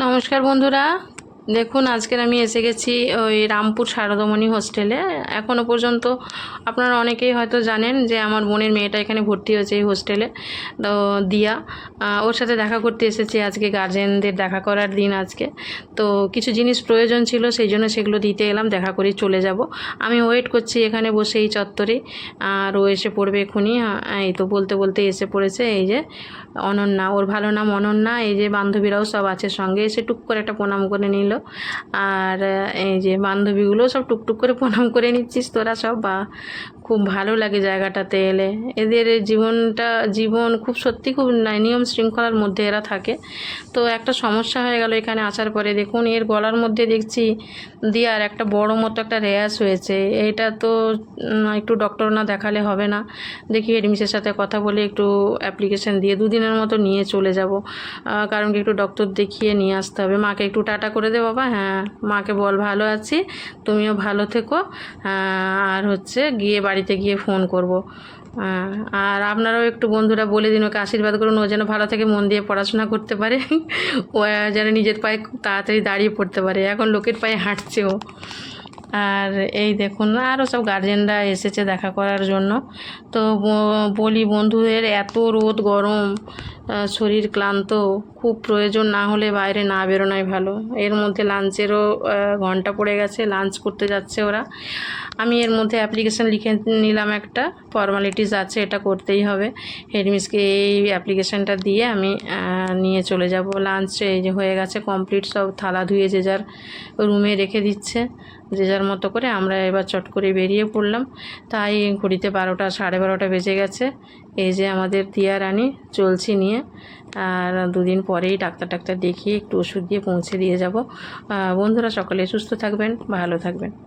নমস্কার বন্ধুরা, দেখুন আজকের আমি এসে গেছি ওই রামপুর শারদামণি হোস্টেলে। এখনও পর্যন্ত আপনারা অনেকেই হয়তো জানেন যে আমার বোনের মেয়েটা এখানে ভর্তি হয়েছে এই হোস্টেলে। তো দিয়া ওর সাথে দেখা করতে এসেছি আজকে, গার্জেনদের দেখা করার দিন আজকে। তো কিছু জিনিস প্রয়োজন ছিল, সেই জন্য সেগুলো দিতে এলাম, দেখা করে চলে যাব। আমি ওয়েট করছি এখানে বসে এই চত্বরে, আর ও এসে পড়বে এক্ষুনি। এই তো বলতে বলতে এসে পড়েছে। এই যে অনন্যা, ওর ভালো নাম অনন্যা। এই যে বান্ধবীরাও সব আছে সঙ্গে, এসে টুক করে একটা প্রণাম করে নিল। আর এই যে বান্ধবীগুলো সব টুকটুক করে প্রণাম করে নিচ্ছিস তোরা সব। বা খুব ভালো লাগে জায়গাটাতে এলে। এদের জীবন খুব সত্যি খুব নিয়ম শৃঙ্খলার মধ্যে এরা থাকে। তো একটা সমস্যা হয়ে গেল এখানে আসার পরে। দেখুন এর গলার মধ্যে দেখছি দিয়ার একটা বড় মতো একটা র্যাশ হয়েছে। এটা তো একটু ডক্টর না দেখালে হবে না। দেখি হেডমিসের সাথে কথা বলে একটু অ্যাপ্লিকেশন দিয়ে 2 দিনের মতো নিয়ে চলে যাব, কারণ কি একটু ডক্টর দেখিয়ে নিয়ে আসতে হবে। মাকে একটু টাটা করে দে বাবা। হ্যাঁ, মাকে বল ভালো আছি, তুমিও ভালো থেকো। আর হচ্ছে গিয়ে বাড়িতে গিয়ে ফোন করব। আর আপনারাও একটু বন্ধুরা বলে দিন, ওকে আশীর্বাদ করুন, ও যেন ভালো থেকে মন দিয়ে পড়াশোনা করতে পারে। ও যেন নিজের পায়ে খুব তাড়াতাড়ি দাঁড়িয়ে পড়তে পারে। এখন লোকের পায়ে হাঁটছে ও। আর এই দেখুন আরও সব গার্জেনরা এসেছে দেখা করার জন্য। তো বলি বন্ধুদের, এত রোদ গরম, শরীর ক্লান্ত, খুব প্রয়োজন না হলে বাইরে না বেরোনোই ভালো। এর মধ্যে লাঞ্চেরও ঘন্টা পড়ে গেছে, লাঞ্চ করতে যাচ্ছে ওরা। আমি এর মধ্যে অ্যাপ্লিকেশান লিখে নিলাম, একটা ফর্মালিটিস আছে, এটা করতেই হবে। হেডমিসকে এই অ্যাপ্লিকেশানটা দিয়ে আমি নিয়ে চলে যাব। লাঞ্চ এই যে হয়ে গেছে কমপ্লিট, সব থালা ধুয়ে যে যার রুমে রেখে দিচ্ছে যে যার মতো করে। আমরা এবার চট করে বেরিয়ে পড়লাম। তাই ঘড়িতে 12টা 12:30 বেজে গেছে। এই যে আমাদের দিয়া রানী চলছি নিয়ে। আর 2 দিন পরেই ডাক্তার দেখিয়ে একটু ওষুধ দিয়ে পৌঁছে দিয়ে যাব। বন্ধুরা সকলে সুস্থ থাকবেন, ভালো থাকবেন।